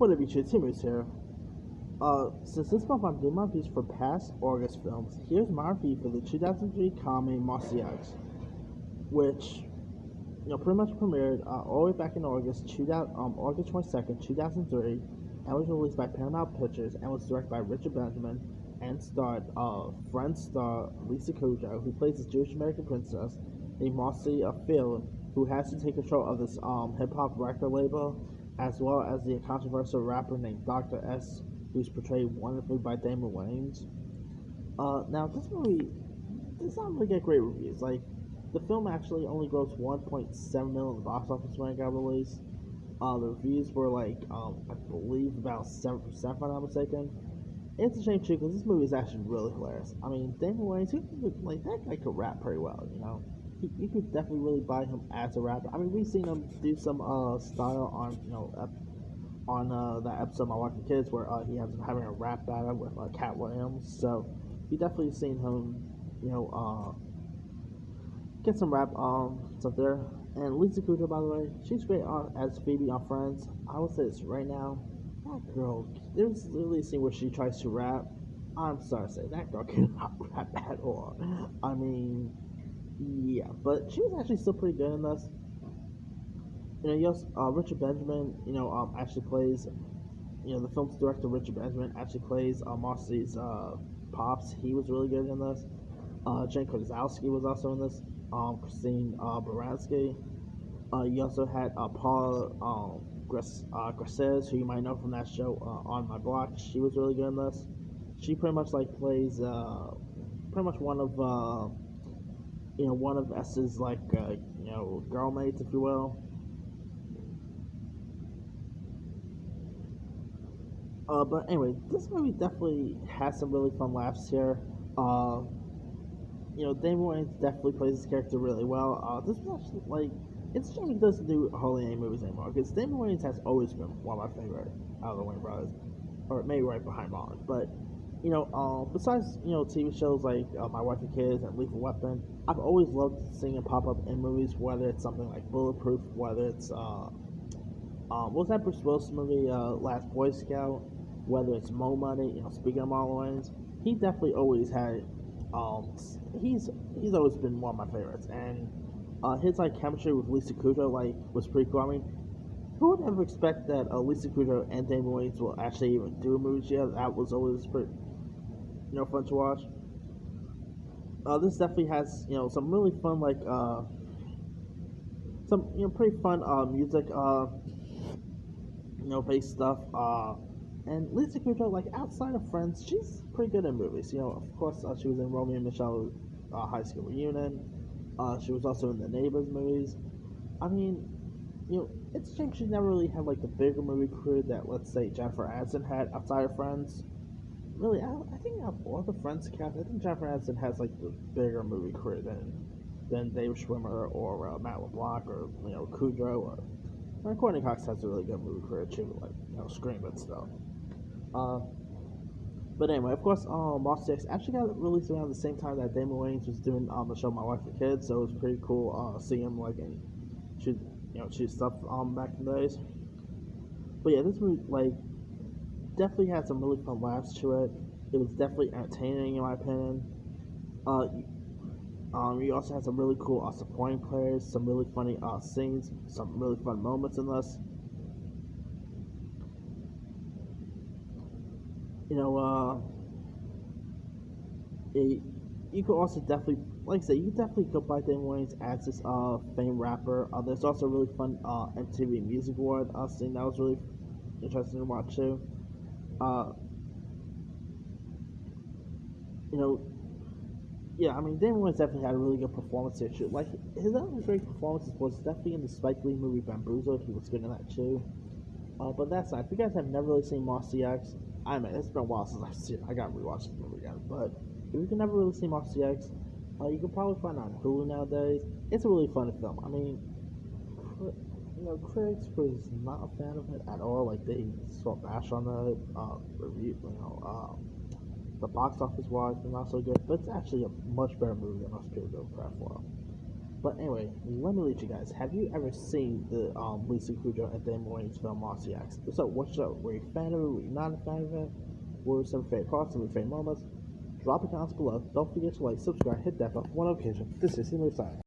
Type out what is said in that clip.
What have you two teammates here? Since this month I'm doing my reviews for past August films, here's my review for the 2003 comedy Marci X, which pretty much premiered all the way back in August 22nd, 2003, and was released by Paramount Pictures and was directed by Richard Benjamin and starred Friends star Lisa Kudrow, who plays this Jewish American princess named Marci Phil, who has to take control of this hip hop record label, as well as the controversial rapper named Dr. S, who's portrayed wonderfully by Damon Wayans. Now this movie does not really get great reviews. Like, the film actually only grossed 1.7 million in the box office when it got released. The reviews were I believe about 7%, if I'm not mistaken. It's a shame too, because this movie is actually really hilarious. I mean, Damon Wayans, that guy could rap pretty well. You could definitely really buy him as a rapper. I mean, we've seen him do some style on that episode of My Wife and Kids where he has him having a rap battle with Cat Williams. So you definitely seen him, get some rap stuff there. And Lisa Kudrow, by the way, she's great as Phoebe on Friends. I will say this right now, that girl, there's literally a scene where she tries to rap. I'm sorry to say, that girl cannot rap at all. I mean, yeah, but she was actually still pretty good in this. Yes, Richard Benjamin, actually plays, the film's director, Richard Benjamin, actually plays Marcy's pops. He was really good in this. Jane Kozlowski was also in this. Christine Baranski. You also had Paula Gresses, who you might know from that show On My Block. She was really good in this. She pretty much plays pretty much one of S's girl mates, if you will. But anyway, this movie definitely has some really fun laughs here. Damon Wayans definitely plays his character really well. This was actually it's a shame he doesn't do hardly any movies anymore, because Damon Wayans has always been one of my favorite out of the Wayans brothers, or maybe right behind Marlon. But besides TV shows like My Wife and Kids and Lethal Weapon, I've always loved seeing him pop up in movies, whether it's something like Bulletproof, whether it's what was that Bruce Willis movie, Last Boy Scout, whether it's Mo Money. Speaking of Marlon Wayans, he definitely always had he's always been one of my favorites, and his chemistry with Lisa Kudrow was pretty cool. I mean, who would ever expect that Lisa Kudrow and Damon Wayans will actually even do a movie together? That was always pretty fun to watch. This definitely has some really fun some pretty fun music based stuff. And Lisa Kudrow, outside of Friends, she's pretty good in movies. Of course, she was in Romeo and Michelle High School Reunion. She was also in the Neighbors movies. I mean, it's a shame she never really had the bigger movie career that, let's say, Jennifer Aniston had outside of Friends. Really, I think out of all the Friends cast, I think Jennifer Aniston has the bigger movie career than David Schwimmer or Matt LeBlanc or Kudrow or Courtney Cox has a really good movie career too, Scream and stuff. But anyway, of course, Marci X actually got released around the same time that Damon Wayans was doing the show My Wife and Kids, so it was pretty cool seeing him shoot stuff back in the days. But yeah, this movie definitely had some really fun laughs to it. It was definitely entertaining in my opinion. You also had some really cool supporting players, some really funny scenes, some really fun moments in this. You could also definitely, like I said, you could definitely go by Damon Wayans as this famed rapper. There's also a really fun MTV Music Award scene that was really interesting to watch too. Yeah, I mean, Damon Wayans definitely had a really good performance here too. His other great performances was definitely in the Spike Lee movie Bamboozled. He was good in that too. But that's not. If you guys have never really seen Marci X, I mean, it's been a while since I've seen it. I gotta rewatch this movie again. But if you can never really see Marci X, you can probably find it on Hulu nowadays. It's a really fun film. I mean, critics was not a fan of it at all. They saw bash on the review. The box office wise, it's not so good, but it's actually a much better movie than most people give credit for. But anyway, let me lead you guys. Have you ever seen the Lisa Kudrow and Dan Morane's film Marci X? So, what's up? Were you a fan of it? Were you not a fan of it? What were some favorite parts, some favorite moments? Drop it down below. Don't forget to like, subscribe, hit that bell for notification. This is Himmy Sign.